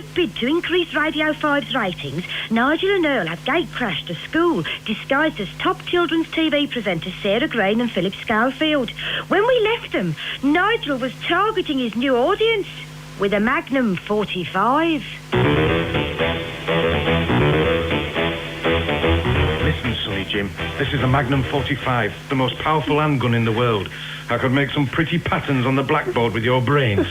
desperate bid to increase Radio 5's ratings, Nigel and Earl had gate-crashed a school disguised as top children's TV presenters Sarah Green and Philip Schofield. When we left them, Nigel was targeting his new audience with a Magnum 45. Listen, Sonny Jim, this is a Magnum 45, the most powerful handgun in the world. I could make some pretty patterns on the blackboard with your brains.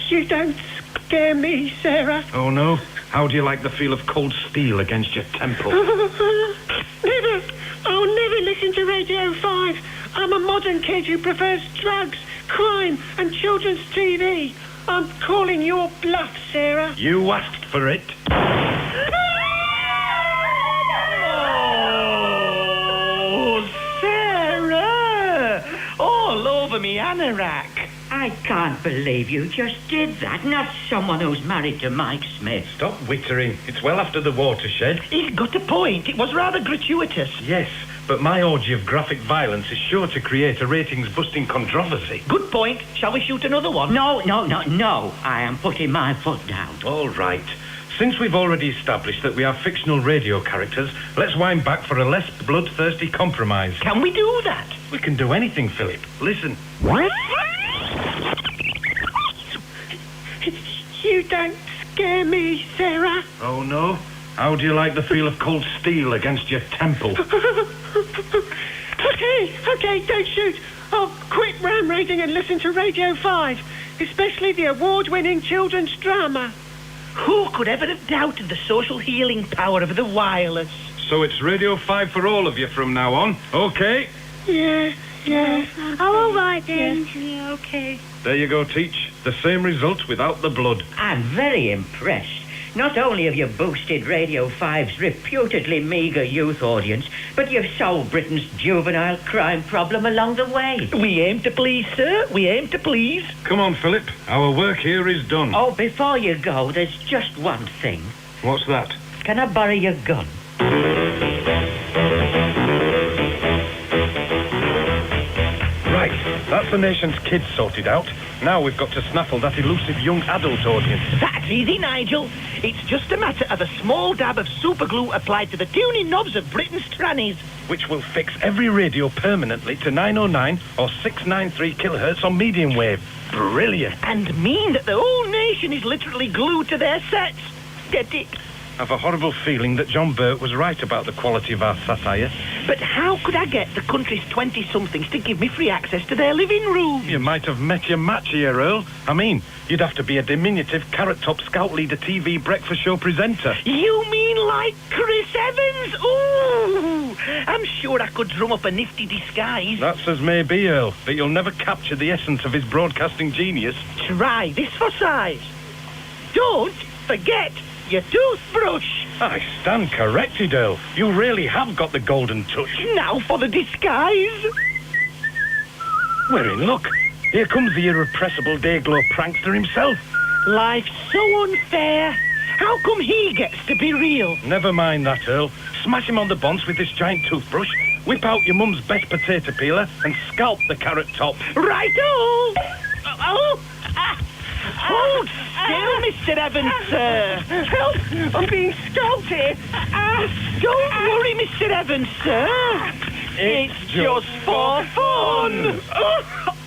You don't scare me, Sarah. Oh, no? How do you like the feel of cold steel against your temple? Never. I'll never listen to Radio 5. I'm a modern kid who prefers drugs, crime, and children's TV. I'm calling your bluff, Sarah. You asked for it. Oh, Sarah! All over me anorak. I can't believe you just did that. Not someone who's married to Mike Smith. Stop wittering. It's well after the watershed. He's got a point. It was rather gratuitous. Yes, but my orgy of graphic violence is sure to create a ratings-busting controversy. Good point. Shall we shoot another one? No. I am putting my foot down. All right. Since we've already established that we are fictional radio characters, let's wind back for a less bloodthirsty compromise. Can we do that? We can do anything, Philip. Listen. You don't scare me, Sarah. Oh, no? How do you like the feel of cold steel against your temple? Okay, don't shoot. I'll quit ram raiding and listen to Radio 5, especially the award-winning children's drama. Who could ever have doubted the social healing power of the wireless? So it's Radio 5 for all of you from now on, okay? Yeah. Oh, all right then. Yeah, okay. There you go, Teach. The same result without the blood. I'm very impressed. Not only have you boosted Radio 5's reputedly meagre youth audience, but you've solved Britain's juvenile crime problem along the way. We aim to please, sir. We aim to please. Come on, Philip. Our work here is done. Oh, before you go, there's just one thing. What's that? Can I borrow your gun? Right. That's the nation's kids sorted out. Now we've got to snaffle that elusive young adult audience. That's easy, Nigel. It's just a matter of a small dab of superglue applied to the tuning knobs of Britain's trannies. Which will fix every radio permanently to 909 or 693 kilohertz on medium wave. Brilliant. And mean that the whole nation is literally glued to their sets. Get it? I've a horrible feeling that John Burt was right about the quality of our satire. But how could I get the country's 20-somethings to give me free access to their living room? You might have met your match here, Earl. I mean, you'd have to be a diminutive carrot-top scout leader TV breakfast show presenter. You mean like Chris Evans? Ooh! I'm sure I could drum up a nifty disguise. That's as may be, Earl, but you'll never capture the essence of his broadcasting genius. Try this for size. Don't forget your toothbrush. I stand corrected, Earl. You really have got the golden touch. Now for the disguise. We're in luck. Here comes the irrepressible Dayglow prankster himself. Life's so unfair. How come he gets to be real? Never mind that, Earl. Smash him on the bonce with this giant toothbrush, whip out your mum's best potato peeler, and scalp the carrot top. Righto! Hold still, Mr. Evans, sir. Help! I'm being scalped here. Don't worry, Mr. Evans, sir. It's just for fun.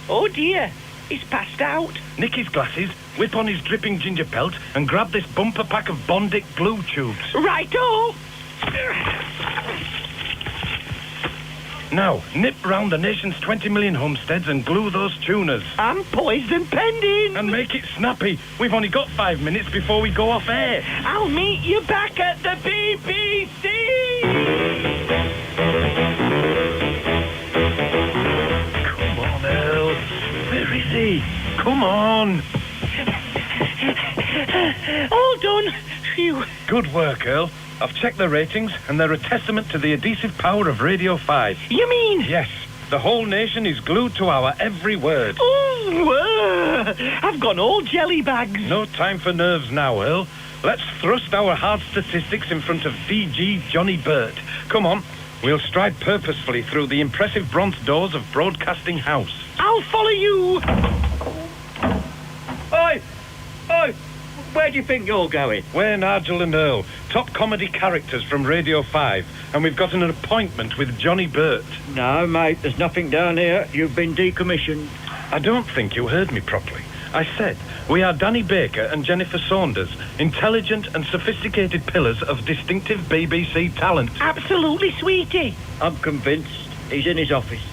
Oh, dear. He's passed out. Nick his glasses, whip on his dripping ginger pelt, and grab this bumper pack of Bondic glue tubes. Righto! Now, nip round the nation's 20 million homesteads and glue those tuners. I'm poised and pending. And make it snappy. We've only got 5 minutes before we go off air. I'll meet you back at the BBC. Come on, Earl. Where is he? Come on. All done. Phew. Good work, Earl. I've checked the ratings, and they're a testament to the adhesive power of Radio 5. You mean? Yes. The whole nation is glued to our every word. Ooh, I've gone all jelly bags. No time for nerves now, Earl. Let's thrust our hard statistics in front of DG Johnny Burt. Come on. We'll stride purposefully through the impressive bronze doors of Broadcasting House. I'll follow you. Oi! Oi! Where do you think you're going? We're Nigel and Earl, top comedy characters from Radio 5, and we've got an appointment with Johnny Burt. No, mate, there's nothing down here. You've been decommissioned. I don't think you heard me properly. I said, we are Danny Baker and Jennifer Saunders, intelligent and sophisticated pillars of distinctive BBC talent. Absolutely, sweetie. I'm convinced. He's in his office.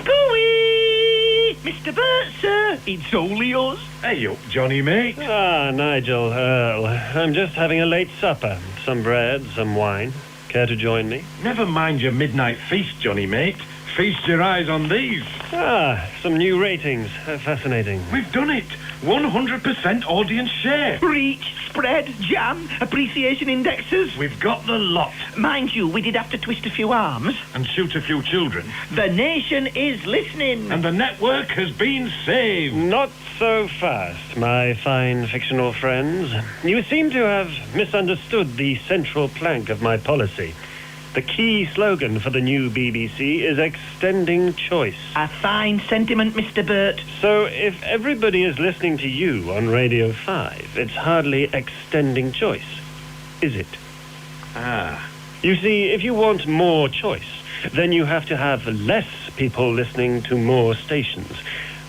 Gooey! Mr. Burt, sir. It's only us. Hey up, Johnny, mate. Ah, Nigel, Earl. I'm just having a late supper. Some bread, some wine. Care to join me? Never mind your midnight feast, Johnny, mate. Feast your eyes on these. Ah, some new ratings. Fascinating. We've done it. 100% audience share. Reach, spread, jam, appreciation indexes. We've got the lot. Mind you, we did have to twist a few arms. And shoot a few children. The nation is listening. And the network has been saved. Not so fast, my fine fictional friends. You seem to have misunderstood the central plank of my policy. The key slogan for the new BBC is extending choice. A fine sentiment, Mr. Burt. So if everybody is listening to you on Radio 5, it's hardly extending choice, is it? Ah. You see, if you want more choice, then you have to have less people listening to more stations.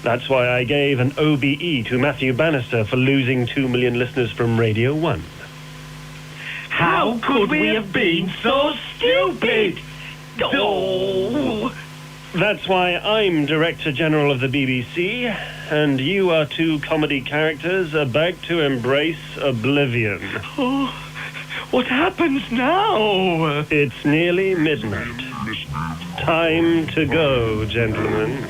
That's why I gave an OBE to Matthew Bannister for losing 2 million listeners from Radio 1. How could we have been so stupid? Oh. That's why I'm Director General of the BBC, and you are two comedy characters about to embrace oblivion. Oh, what happens now? It's nearly midnight. Time to go, gentlemen.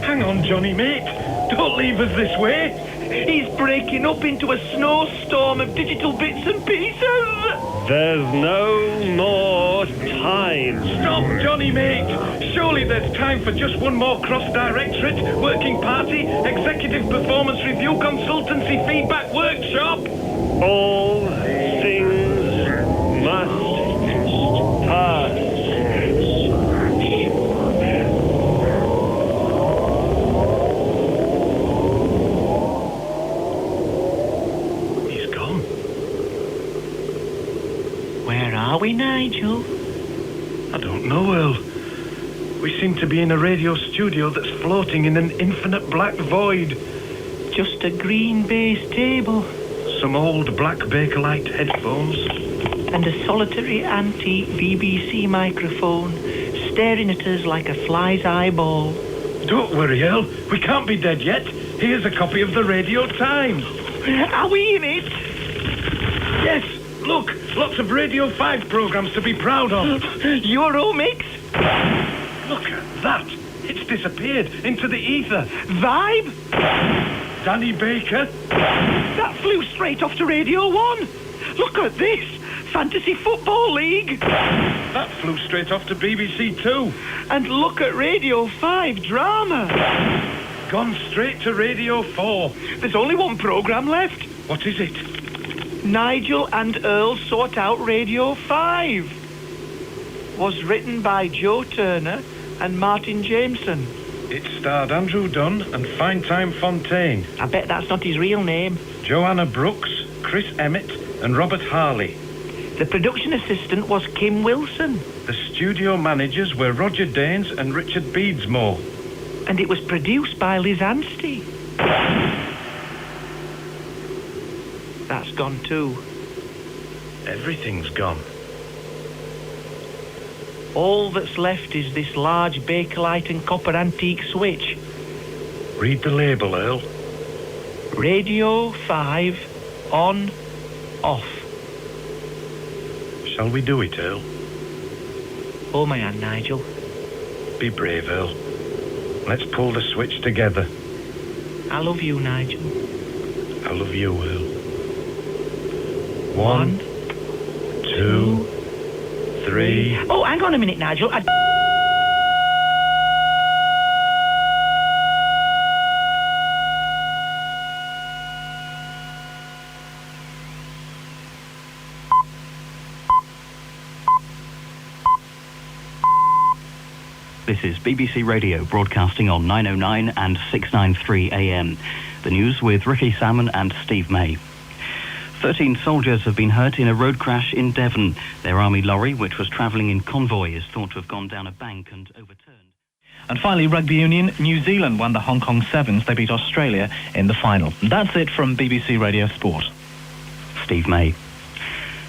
Hang on, Johnny, mate. Don't leave us this way. He's breaking up into a snowstorm of digital bits and pieces. There's no more time. Stop, Johnny, mate. Surely there's time for just one more cross-directorate, working party, executive performance review, consultancy, feedback workshop. All things must pass. Are we, Nigel? I don't know, Earl. We seem to be in a radio studio that's floating in an infinite black void. Just a green base table. Some old black Bakelite headphones. And a solitary antique BBC microphone staring at us like a fly's eyeball. Don't worry, Earl. We can't be dead yet. Here's a copy of the Radio Times. Are we in it? Yes. Look, lots of Radio 5 programmes to be proud of. Euromix? Look at that. It's disappeared into the ether. Vibe? Danny Baker? That flew straight off to Radio 1. Look at this. Fantasy Football League. That flew straight off to BBC 2. And look at Radio 5 Drama. Gone straight to Radio 4. There's only one programme left. What is it? Nigel and Earl Sort Out Radio 5. Was written by Joe Turner and Martin Jameson. It starred Andrew Dunn and Fine Time Fontaine. I bet that's not his real name. Joanna Brooks, Chris Emmett and Robert Harley. The production assistant was Kim Wilson. The studio managers were Roger Danes and Richard Beadsmore. And it was produced by Liz Anstey. That's gone too. Everything's gone. All that's left is this large Bakelite and copper antique switch. Read the label, Earl. Radio 5 on, off. Shall we do it, Earl? Hold my hand, Nigel. Be brave, Earl. Let's pull the switch together. I love you, Nigel. I love you, Earl. 1, 2, 3. Oh, hang on a minute, Nigel. This is BBC Radio broadcasting on 909 and 693 AM. The news with Ricky Salmon and Steve May. 13 soldiers have been hurt in a road crash in Devon. Their army lorry, which was travelling in convoy, is thought to have gone down a bank and overturned. And finally, rugby union, New Zealand won the Hong Kong Sevens. They beat Australia in the final. That's it from BBC Radio Sport. Steve May.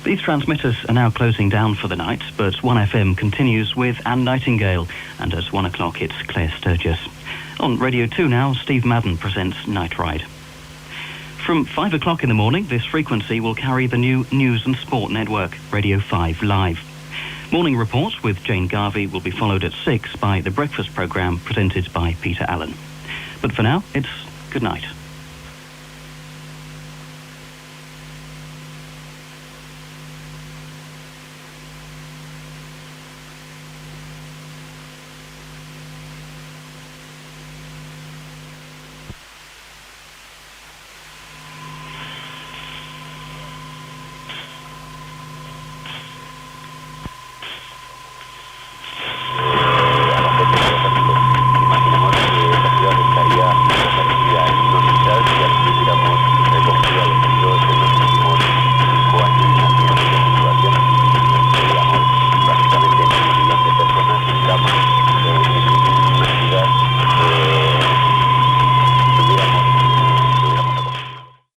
These transmitters are now closing down for the night, but 1FM continues with Anne Nightingale, and at 1 o'clock it's Claire Sturgis. On Radio 2 now, Steve Madden presents Night Ride. From 5 o'clock in the morning, this frequency will carry the new News and Sport network, Radio 5 Live. Morning reports with Jane Garvey will be followed at 6 by the breakfast programme presented by Peter Allen. But for now, it's good night.